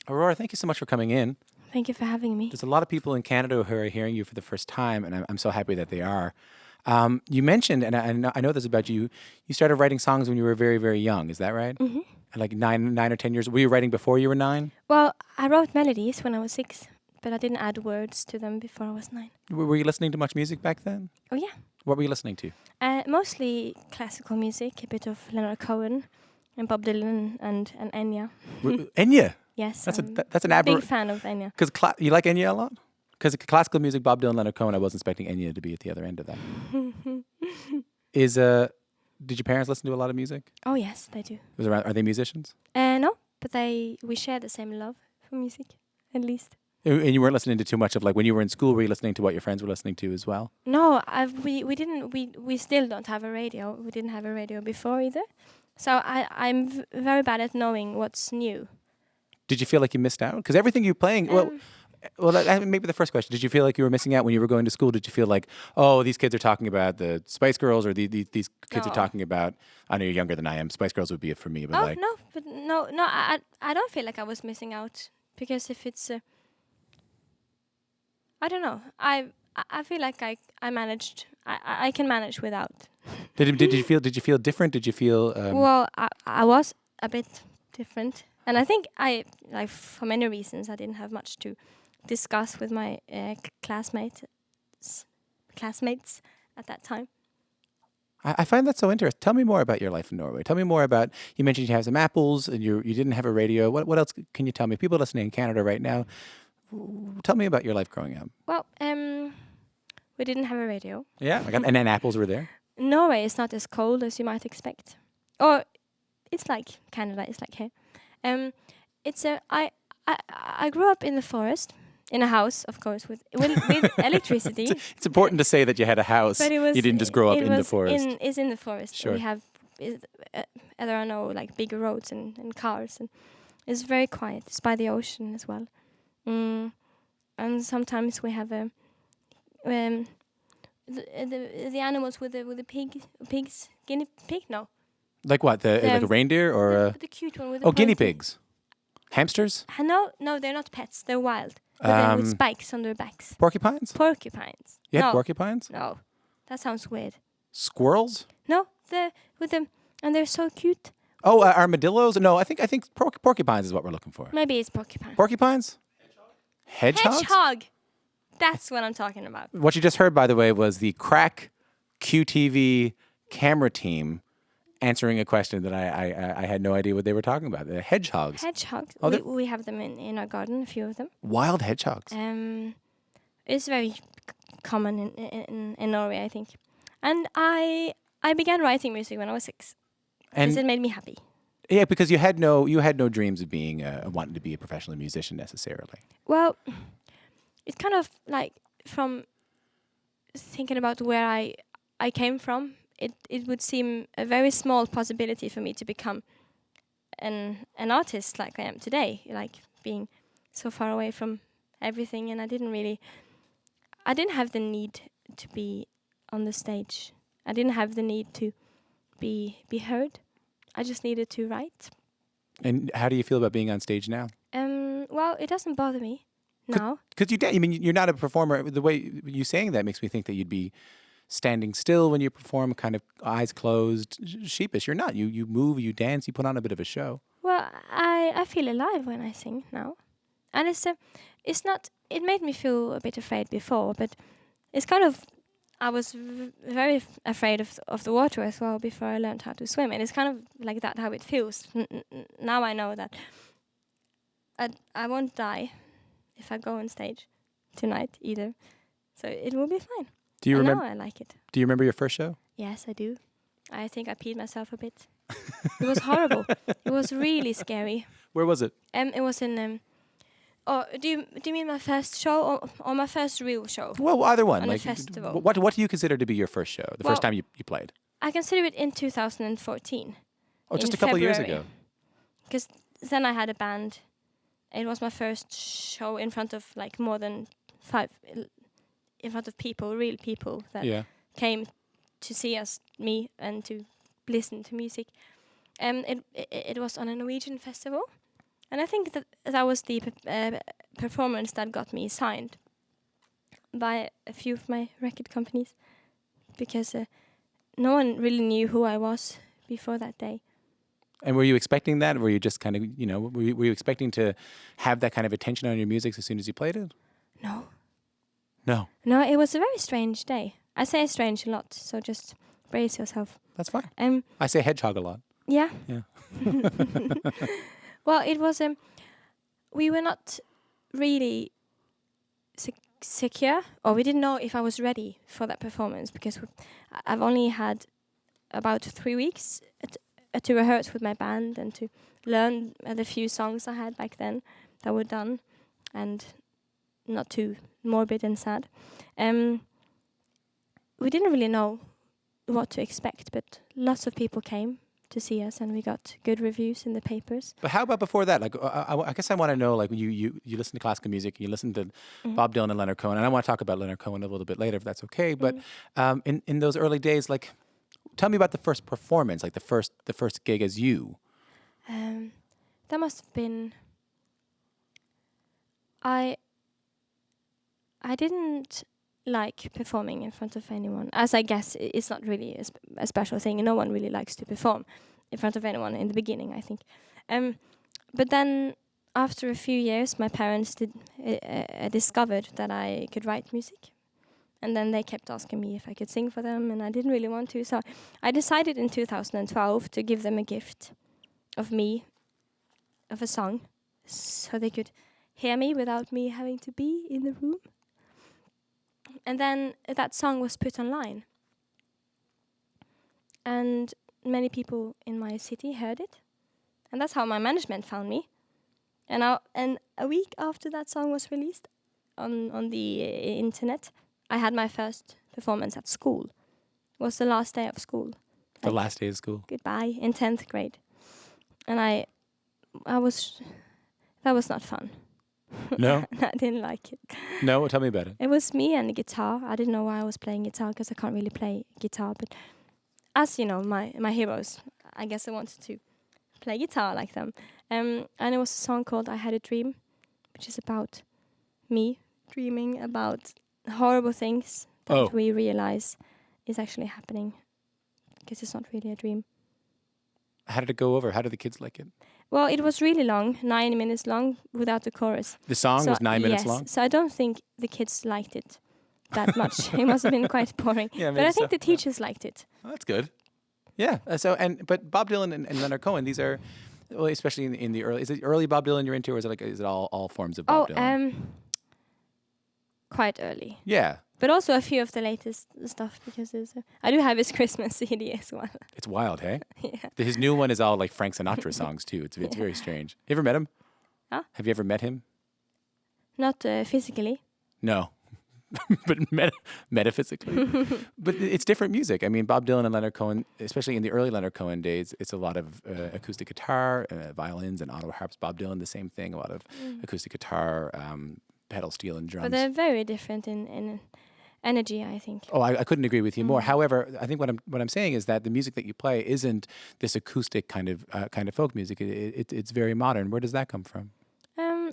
Aurora, thank you so much for coming in. Thank you for having me. There's a lot of people in Canada who are hearing you for the first time, and I'm so happy that they are. You mentioned, and I know this about you, you started writing songs when you were very, very young. Is that right? hmm Like nine or 10 years. Were you writing before you were 9? Well, I wrote melodies when I was 6, but I didn't add words to them before I was 9. Were you listening to much music back then? Oh, yeah. What were you listening to? Mostly classical music, a bit of Leonard Cohen and Bob Dylan and Enya. Enya. Yes, That's I'm that's an a big fan of Enya. Because you like Enya a lot? Because classical music, Bob Dylan, Leonard Cohen, I wasn't expecting Enya to be at the other end of that. Did your parents listen to a lot of music? Oh, yes, they do. Are they musicians? No, but we share the same love for music, at least. And you weren't listening to too much of, like, when you were in school, were you listening to what your friends were listening to as well? No, we didn't. We still don't have a radio. We didn't have a radio before either. So I'm very bad at knowing what's new. Did you feel like you missed out? Because everything you're playing, maybe the first question, did you feel like you were missing out when you were going to school? Did you feel like, oh, these kids are talking about the Spice Girls, or these kids are No. talking about, I know you're younger than I am, Spice Girls would be it for me, but Oh like, no, I don't feel like I was missing out, because if it's I don't know, I feel like I managed. I can manage without. did you feel different? Did you feel, Well, I was a bit different, and I think like for many reasons I didn't have much to discuss with my classmates at that time. I find that so interesting. Tell me more about your life in Norway. Tell me more about, you mentioned you have some apples and you didn't have a radio. What else can you tell me? People listening in Canada right now, tell me about your life growing up. Well, we didn't have a radio. Yeah, and then apples were there. Norway is not as cold as you might expect, or it's like Canada is like here. It's a I grew up in the forest, in a house, of course, with electricity. It's important to say that you had a house. But it was, you didn't just grow up it in the was forest. It's in the forest. Sure. We have there are no like big roads and cars, and it's very quiet. It's by the ocean as well, and sometimes we have the animals with the pigs, guinea pig, no, Like what? Like a reindeer or the cute one with the guinea pointy- pigs, hamsters, No, they're not pets. They're wild. With spikes on their backs. porcupines. Porcupines. You had No, porcupines, no, that sounds weird. squirrels. No, and they're so cute. Oh, armadillos. No, I think porcupines is what we're looking for. Maybe it's porcupine. Porcupines. Hedgehogs. Hedgehog. That's what I'm talking about. What you just heard, by the way, was the crack QTV camera team answering a question that I had no idea what they were talking about. The hedgehogs. Hedgehogs. Oh, We have them in our garden, a few of them. Wild hedgehogs. It's very common in Norway, I think. And I began writing music when I was 6. Because it And made me happy. yeah, because you had no dreams of being wanting to be a professional musician necessarily. Well, it's kind of like from thinking about where I came from, it would seem a very small possibility for me to become an artist like I am today, like being so far away from everything, and I didn't have the need to be on the stage. I didn't have the need to be heard. I just needed to write. And how do you feel about being on stage now? Well, it doesn't bother me now. Because I mean, you're not a performer. The way you saying that makes me think that you'd be standing still when you perform, kind of eyes closed, sheepish. You're not. You move, you dance, you put on a bit of a show. Well, I feel alive when I sing now, and it's not. It made me feel a bit afraid before, but it's kind of. I was very afraid of the water as well before I learned how to swim, and it's kind of like that how it feels. Now I know that I won't die if I go on stage tonight either, so it will be fine. Do you remember? Now I like it. Do you remember your first show? Yes, I do. I think I peed myself a bit. It was horrible. It was really scary. Where was it? It was in. Oh, do you mean my first show or my first real show? Well, either one. On a Like, festival. what do you consider to be your first show? The first Well, time you played? I consider it in 2014. Oh, just in a couple of years February. ago. Because then I had a band. It was my first show in front of like more than 5, in front of people, real people that Yeah. came to see me, and to listen to music. It was on a Norwegian festival, And I think that was the performance that got me signed by a few of my record companies, because no one really knew who I was before that day. And were you expecting that? Were you just kind of, were you expecting to have that kind of attention on your music as soon as you played it? No. No. No, it was a very strange day. I say strange a lot, so just brace yourself. That's fine. I say hedgehog a lot. Yeah. Yeah. Well, it was we were not really secure, or we didn't know if I was ready for that performance, because I've only had about 3 weeks to rehearse with my band and to learn the few songs I had back then that were done and not too morbid and sad. We didn't really know what to expect, but lots of people came to see us, and we got good reviews in the papers. But how about before that? Like, I guess I want to know, like, you listen to classical music, you listen to Bob Dylan and Leonard Cohen, and I want to talk about Leonard Cohen a little bit later, if that's okay. But in those early days, like, tell me about the first performance, like the first gig as you. That must have been. I didn't like performing in front of anyone, as I guess it's not really a special thing. No one really likes to perform in front of anyone in the beginning, I think. But then, after a few years, my parents discovered that I could write music. And then they kept asking me if I could sing for them, and I didn't really want to. So I decided in 2012 to give them a gift of me, of a song, so they could hear me without me having to be in the room. And then that song was put online. And many people in my city heard it. And that's how my management found me. And a week after that song was released on the internet, I had my first performance at school. It was the last day of school. The last day of school. Goodbye, in 10th grade. And that was not fun. No? I didn't like it. No? Tell me about it. It was me and the guitar. I didn't know why I was playing guitar, because I can't really play guitar. But as you know, my heroes, I guess I wanted to play guitar like them. And it was a song called I Had a Dream, which is about me dreaming about horrible things that we realize is actually happening, because it's not really a dream. How did it go over? How did the kids like it? Well, it was really long, 9 minutes long, without the chorus. The song was 9 minutes long? So I don't think the kids liked it that much. It must have been quite boring. Yeah, but I think the teachers liked it. Oh, that's good. Yeah. But Bob Dylan and Leonard Cohen, these are, well, especially in the early. Is it early Bob Dylan you're into, or is it all forms of Bob Dylan? Quite early. Yeah. But also a few of the latest stuff, because I do have his Christmas CD as well. It's wild, hey? Yeah. His new one is all like Frank Sinatra songs too. It's very strange. You ever met him? Huh? Have you ever met him? Not physically. No. But metaphysically. But it's different music. I mean, Bob Dylan and Leonard Cohen, especially in the early Leonard Cohen days, it's a lot of acoustic guitar, violins, and auto harps. Bob Dylan, the same thing, a lot of acoustic guitar, pedal steel, and drums. But they're very different in energy, I think. Oh, I couldn't agree with you more. However, I think what I'm saying is that the music that you play isn't this acoustic kind of folk music. It's very modern. Where does that come from?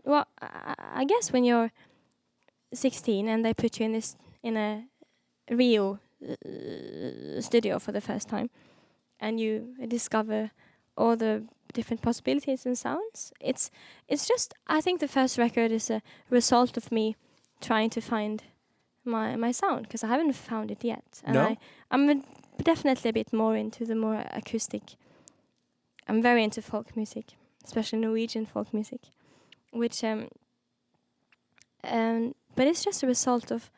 Well, I guess when you're 16 and they put you in a real studio for the first time, and you discover all the different possibilities and sounds. It's just, I think the first record is a result of me trying to find my sound, because I haven't found it yet. And I'm definitely a bit more into the more acoustic. I'm very into folk music, especially Norwegian folk music, which but it's just a result of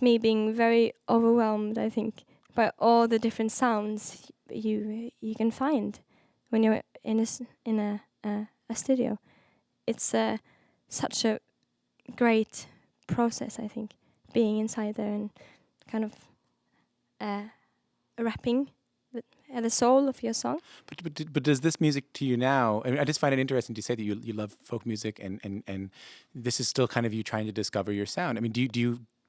me being very overwhelmed, I think, by all the different sounds you can find when you're in a studio. It's such a great process, I think, being inside there and kind of rapping the soul of your song. But does this music to you now? I mean, I just find it interesting to say that you love folk music, and this is still kind of you trying to discover your sound. I mean, do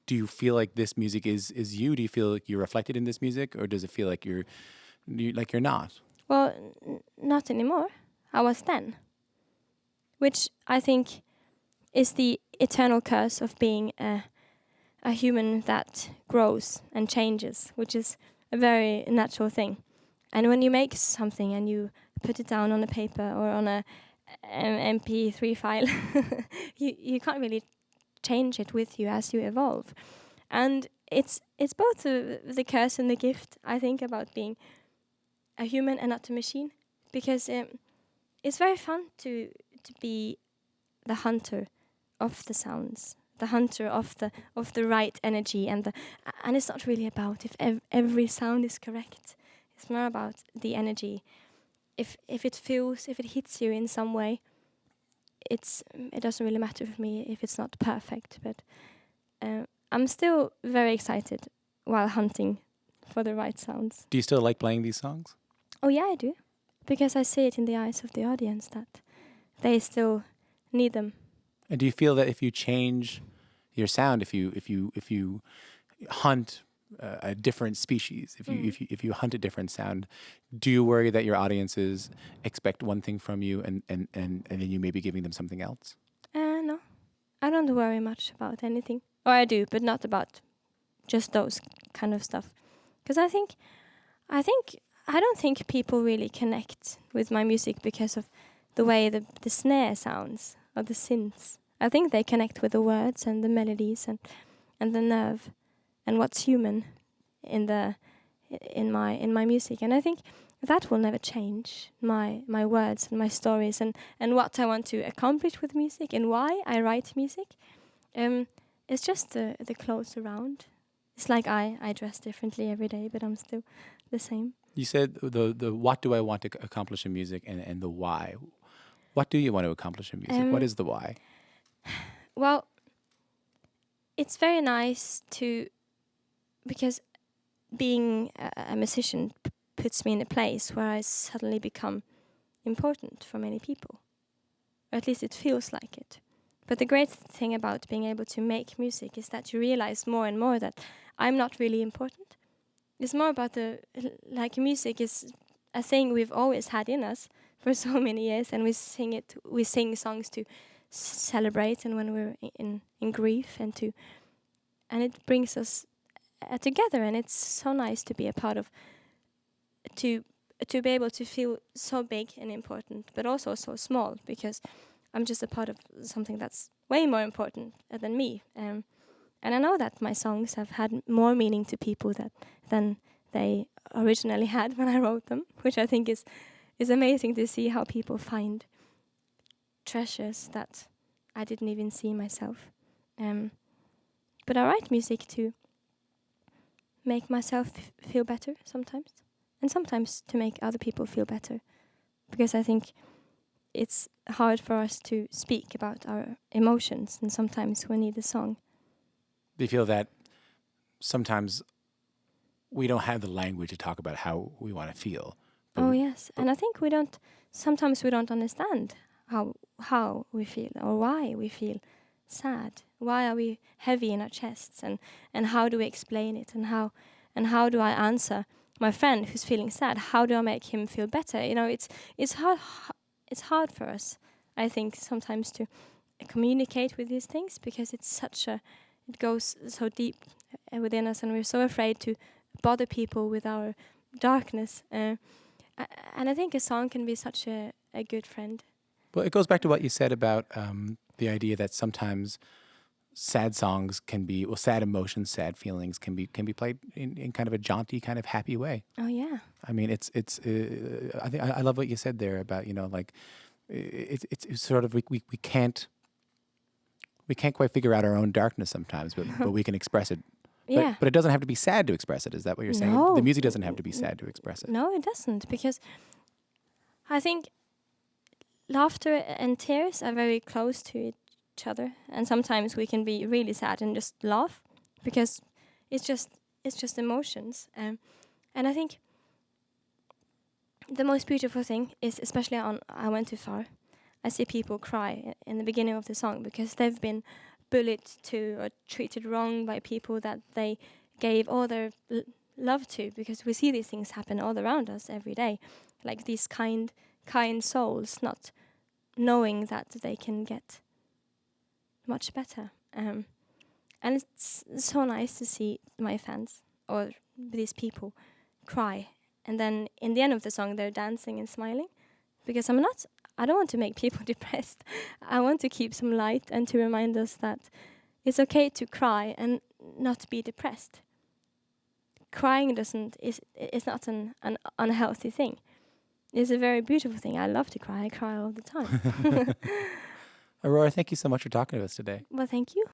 you feel like this music is you? Do you feel like you're reflected in this music, or does it feel like you're not? Well, not anymore. I was then. which I think is the eternal curse of being a human that grows and changes, which is a very natural thing. And when you make something and you put it down on a paper or on a MP3 file, you can't really change it with you as you evolve. And it's both the curse and the gift, I think, about being a human and not a machine, because it's very fun to be the hunter of the sounds, the hunter of the right energy, and it's not really about if every sound is correct. It's more about the energy. If it hits you in some way, it doesn't really matter for me if it's not perfect. But I'm still very excited while hunting for the right sounds. Do you still like playing these songs? Oh yeah, I do, because I see it in the eyes of the audience that they still need them. And do you feel that if you change your sound, if you hunt a different species, if you hunt a different sound, do you worry that your audiences expect one thing from you and then you may be giving them something else? No, I don't worry much about anything. Or I do, but not about just those kind of stuff. Because I don't think people really connect with my music because of the way the snare sounds or the synths. I think they connect with the words and the melodies and the nerve and what's human in my music. And I think that will never change, my words and my stories and what I want to accomplish with music and why I write music. It's just the clothes around. It's like I dress differently every day, but I'm still the same. You said the what do I want to accomplish in music and the why. What do you want to accomplish in music? What is the why? Well, it's very nice because being a musician puts me in a place where I suddenly become important for many people. Or at least it feels like it. But the great thing about being able to make music is that you realize more and more that I'm not really important. It's more about music is a thing we've always had in us for so many years, and we sing songs to celebrate and when we're in grief and it brings us together, and it's so nice to be a part of, to be able to feel so big and important, but also so small, because I'm just a part of something that's way more important than me. And I know that my songs have had more meaning to people than they originally had when I wrote them, which I think is amazing to see how people find treasures that I didn't even see myself. But I write music to make myself feel better sometimes, and sometimes to make other people feel better, because I think it's hard for us to speak about our emotions, and sometimes we need a song. Do you feel that sometimes we don't have the language to talk about how we want to feel? Oh yes, and I think sometimes we don't understand how we feel or why we feel sad. Why are we heavy in our chests, and how do we explain it, and how do I answer my friend who's feeling sad? How do I make him feel better? You know, it's hard for us, I think, sometimes to communicate with these things, because it goes so deep within us, and we're so afraid to bother people with our darkness. And I think a song can be such a good friend. Well, it goes back to what you said about the idea that sometimes sad songs can be, sad emotions, sad feelings can be played in kind of a jaunty, kind of happy way. Oh yeah. I mean, I think I love what you said there about, it's sort of we can't quite figure out our own darkness sometimes, but we can express it. Yeah. But it doesn't have to be sad to express it. Is that what you're saying? No. The music doesn't have to be sad to express it. No, it doesn't, because I think laughter and tears are very close to each other, and sometimes we can be really sad and just laugh, because it's just emotions. And I think the most beautiful thing is, especially on I Went Too Far, I see people cry in the beginning of the song because they've been bullied to or treated wrong by people that they gave all their love to, because we see these things happen all around us every day, like these kind souls not knowing that they can get much better. And it's so nice to see my fans or these people cry, and then in the end of the song they're dancing and smiling, because I don't want to make people depressed. I want to keep some light and to remind us that it's okay to cry and not be depressed. Crying is not an unhealthy thing. It's a very beautiful thing. I love to cry. I cry all the time. Aurora, thank you so much for talking to us today. Well, thank you.